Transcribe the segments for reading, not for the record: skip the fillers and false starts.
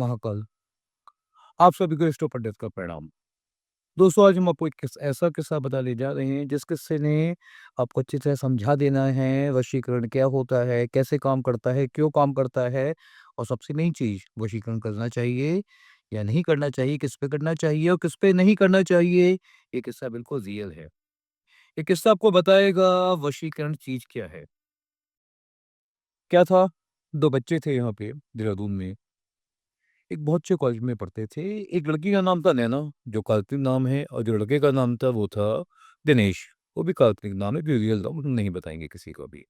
महाकाल। आप सभी को स्टॉप पंडित का प्रणाम। दोस्तों, आज हम आपको एक ऐसा किस्सा बताने जा रहे हैं जिस किस्से ने आपको अच्छी तरह समझा देना है वशीकरण क्या होता है, कैसे काम करता है, क्यों काम करता है और सबसे मेन चीज़ वशीकरण करना चाहिए या नहीं करना चाहिए, किस पे करना चाहिए और किस पे नहीं करना चाहिए। ये किस्सा बिल्कुल रियल है। ये किस्सा आपको बताएगा वशीकरण चीज़ क्या है। क्या था, 2 बच्चे थे यहाँ पे देहरादून में। एक बहुत अच्छे कॉलेज में पढ़ते थे। एक लड़की का नाम था नैना, जो काल्पनिक नाम है, और जो लड़के का नाम था वो था दिनेश। वो भी काल्पनिक नाम है, कोई रियल नाम हम नहीं बताएँगे किसी को अभी।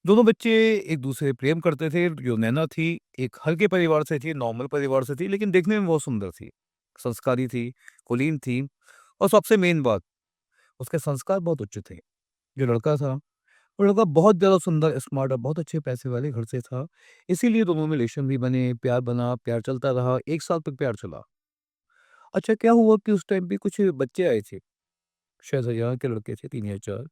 दोनों बच्चे एक-दूसरे से प्रेम करते थे। जो नैना थी, एक हल्के परिवार से थी, नॉर्मल परिवार से थी, लेकिन देखने में बहुत सुंदर थी, संस्कारी थी, कुलीन थी और सबसे मेन बात, उसके संस्कार बहुत उच्च थे। जो लड़का था, वो लड़का बहुत ज़्यादा सुंदर, स्मार्ट और बहुत अच्छे पैसे वाले घर से था। इसीलिए दोनों में रिलेशन भी बने, प्यार बना, प्यार चलता रहा, 1 साल तक प्यार चला। अच्छा, क्या हुआ कि उस टाइम पे कुछ बच्चे आए थे, शायद हरियाणा के लड़के थे 3 या 4।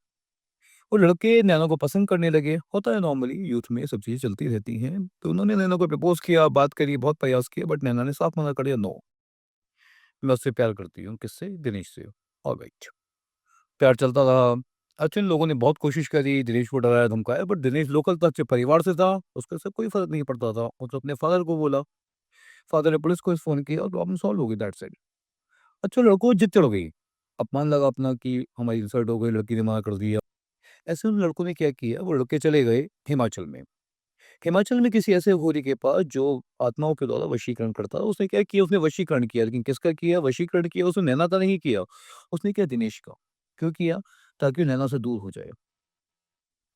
वो लड़के नैना को पसंद करने लगे, होता है नॉर्मली यूथ में ये सब चीज़ें चलती रहती हैं। तो उन्होंने नैना को प्रपोज़ किया, बात करी, बहुत प्रयास किए, बट नैना ने साफ मना कर दिया, नो, मैं उससे प्यार करती हूँ। किससे? दिनेश से। ऑलराइट, प्यार चलता रहा। अच्छा, इन लोगों ने बहुत कोशिश करी, दिनेश को डराया, धमकाया, बट दिनेश लोकल था, अच्छे परिवार से था, उसको इससे कोई फ़र्क नहीं पड़ता था। उसने अपने फादर को बोला, फादर ने पुलिस को फ़ोन किया और प्रॉब्लम सॉल्व हो गई, दैट्स इट। अच्छा, लड़कों को जिद चढ़ गई। अपमान लगा अपना कि हमारी इंसल्ट हो गई, लड़की ने मना कर दिया। ऐसे उन लड़कों ने क्या किया, वो लड़के चले गए हिमाचल में। हिमाचल में किसी ऐसे होरी के पास जो आत्माओं के द्वारा वशीकरण करता है। उसने क्या किया, उसने वशीकरण किया, लेकिन किसका किया वशीकरण किया? उसने नैना का नहीं किया, उसने किया दिनेश का। क्यों किया? ताकि वो नैना से दूर हो जाए।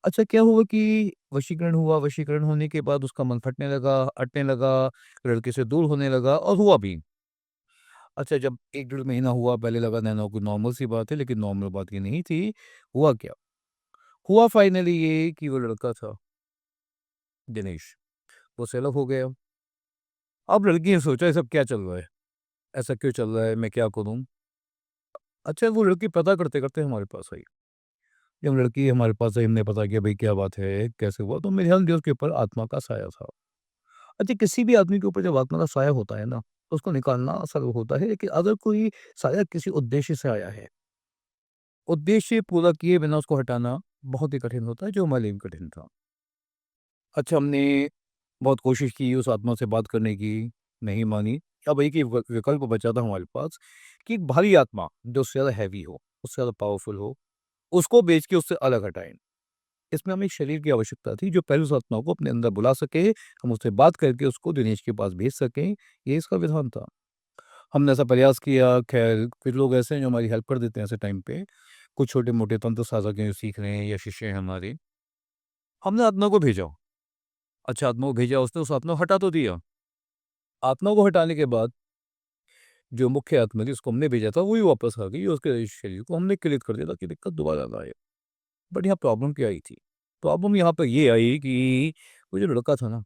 अच्छा, क्या हुआ कि वशीकरण हुआ, वशीकरण होने के बाद उसका मन फटने लगा, अटने लगा, लड़के से दूर होने लगा और हुआ भी। अच्छा, जब 1 डेढ़ महीना हुआ, पहले लगा नैना को नॉर्मल सी बात है, लेकिन नॉर्मल बात ये नहीं थी। हुआ क्या? हुआ फाइनली ये कि वो लड़का था दिनेश, वो सेल ऑफ हो गया। अब लड़की ने सोचा ये सब क्या चल रहा है? ऐसा क्यों चल रहा है? मैं क्या करूँ? अच्छा, वो लड़की पता करते-करते हमारे पास आई। जब लड़की हमारे पास आई, हमने पता किया भई क्या बात है, कैसे हुआ? तो मेरे ध्यान दिया उसके ऊपर आत्मा का साया था। अच्छा, किसी भी आदमी के ऊपर जब आत्मा का साया होता है ना, तो उसको निकालना सरल होता है, लेकिन अगर कोई साया किसी उद्देश्य से आया है, उद्देश्य पूरा किए बिना उसको हटाना बहुत ही कठिन होता है, जो हमारे लिए भी कठिन था। अच्छा, हमने बहुत कोशिश की उस आत्मा से बात करने की, नहीं मानी। अब एक ही विकल्प बचा था हमारे पास कि एक भारी आत्मा जो उससे ज़्यादा हैवी हो, उससे ज़्यादा पावरफुल हो, उसको बेच के उससे अलग हटाएँ। इसमें हमें एक शरीर की आवश्यकता थी जो पहले उस आत्मा को अपने अंदर बुला सके, हम उससे बात करके उसको दिनेश के पास भेज सकें, ये इसका विधान था। हमने ऐसा प्रयास किया, खैर कुछ लोग ऐसे हैं जो हमारी हेल्प कर देते हैं ऐसे टाइम पे, कुछ छोटे-मोटे तंत्र साधक हैं जो सीख रहे हैं या शिष्य हैं हमारे। हमने आत्मा को भेजा। अच्छा, आत्मा को भेजा, उसने उस आत्मा को हटा तो दिया। आत्मा को हटाने के बाद जो मुख्य आत्मा थी उसको हमने भेजा था, वही वापस आ गई और उसके शरीर को हमने क्लियर कर दिया ताकि दिक्कत दोबारा ना आए। बट यहाँ प्रॉब्लम क्या आई थी? प्रॉब्लम यहाँ पे ये आई कि वो जो लड़का था ना,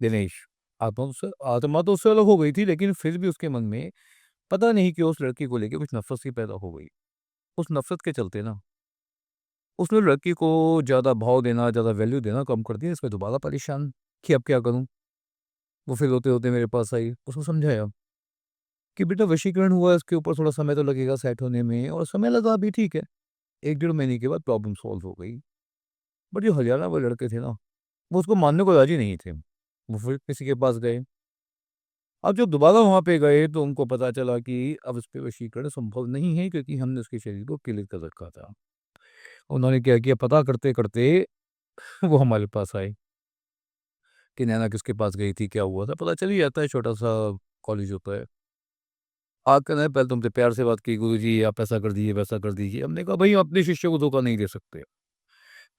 दिनेश, आत्मा तो उससे अलग हो गई थी, लेकिन फिर भी उसके मन में पता नहीं क्यों उस लड़की को लेके कुछ नफ़रत सी पैदा हो गई। उस नफ़रत के चलते ना, उसने लड़की को ज़्यादा भाव देना, ज़्यादा वैल्यू देना कम कर दिया। इसमें दोबारा परेशान कि अब क्या करूँ? वो फिर रोते-रोते मेरे पास आई। उसको समझाया कि बेटा वशीकरण हुआ है, इसके ऊपर थोड़ा समय तो लगेगा सेट होने में, और समय लगा अभी ठीक है। 1 डेढ़ महीने के बाद प्रॉब्लम सॉल्व हो गई। बट जो हरियाणा वाले लड़के थे ना, वो उसको मानने को राज़ी नहीं थे। वो फिर किसी के पास गए। अब जब दोबारा वहाँ पे गए तो उनको पता चला कि अब इस पे वशीकरण संभव नहीं है, क्योंकि हमने उसके शरीर को क्लियर कर रखा था। उन्होंने क्या किया, पता करते-करते वो हमारे पास आए कि नैना किसके पास गई थी, क्या हुआ था? पता चल ही जाता है, छोटा-सा कॉलेज होता है। आकर ना पहले तो हमसे प्यार से बात की, गुरुजी आप ऐसा कर दीजिए, वैसा कर दीजिए। हमने कहा भई हम अपने शिष्य को धोखा नहीं दे सकते।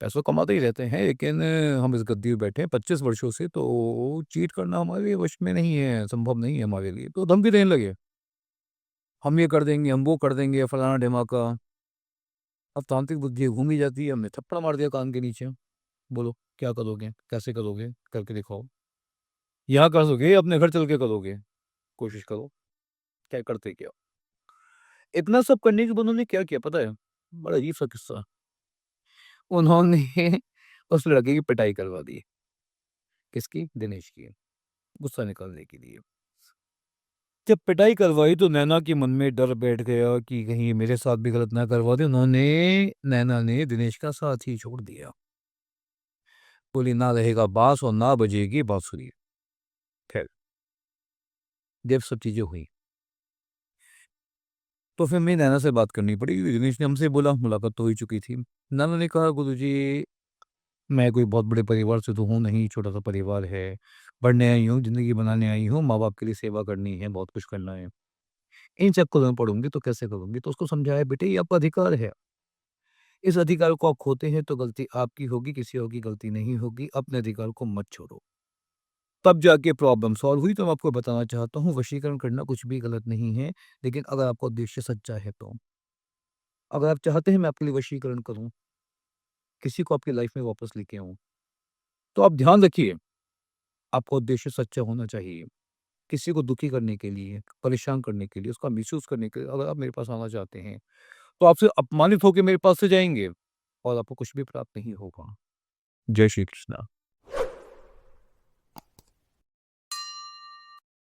पैसा कमाते ही रहते हैं, लेकिन हम इस गद्दी पे बैठे हैं 25 वर्षों से, तो चीट करना हमारे वश में नहीं है, संभव नहीं है हमारे लिए। तो धमकी देने लगे, हम ये कर देंगे, हम वो कर देंगे, फलाना-ढिमाका। अब तांत्रिक बुद्धि घूम ही जाती है, हमने थप्पड़ मार दिया कान के नीचे। बोलो क्या करोगे? कैसे करोगे? करके दिखाओ। यहाँ करोगे, अपने घर चल के करोगे? कोशिश करो। क्या करते क्या हो? इतना सब करने के बाद उन्होंने क्या किया पता है? बड़ा अजीब-सा किस्सा। उन्होंने उस लड़के की पिटाई करवा दी। किसकी? दिनेश की। गुस्सा निकालने के लिए। जब पिटाई करवाई तो नैना के मन में डर बैठ गया कि कहीं ये मेरे साथ भी गलत ना करवा दे। नैना ने दिनेश का साथ ही छोड़ दिया। बोली ना रहेगा बाँस और ना बजेगी बाँसुरी। खैर, जब सब चीज़ें हुई, तो फिर मैं नैना से बात करनी पड़ी। दिनेश ने हमसे बोला, मुलाकात तो हो ही चुकी थी। नैना ने कहा, गुरुजी मैं कोई बहुत बड़े परिवार से तो हूँ नहीं, छोटा-सा परिवार है। पढ़ने आई हूँ, ज़िंदगी बनाने आई हूँ, माँ-बाप के लिए सेवा करनी है, बहुत कुछ करना है। इन चक्करों में पड़ूँगी तो कैसे करूँगी? तो उसको समझाया, बेटे ये आपका अधिकार है। इस अधिकार को आप खोते हैं तो गलती आपकी होगी, किसी और की गलती नहीं होगी। अपने अधिकार को मत छोड़ो। तब जाके प्रॉब्लम सॉल्व हुई। तो मैं आपको बताना चाहता हूँ, वशीकरण करना कुछ भी गलत नहीं है, लेकिन अगर आपका उद्देश्य सच्चा है तो। अगर आप चाहते हैं मैं आपके लिए वशीकरण करूँ, किसी को आपकी लाइफ़ में वापस लेके आऊँ, तो आप ध्यान रखिए, आपका उद्देश्य सच्चा होना चाहिए। किसी को दुखी करने के लिए, परेशान करने के लिए, उसका मिसयूज़ करने के लिए अगर आप मेरे पास आना चाहते हैं, तो आपसे अपमानित होके मेरे पास से जाएँगे और आपको कुछ भी प्राप्त नहीं होगा। जय श्री कृष्णा।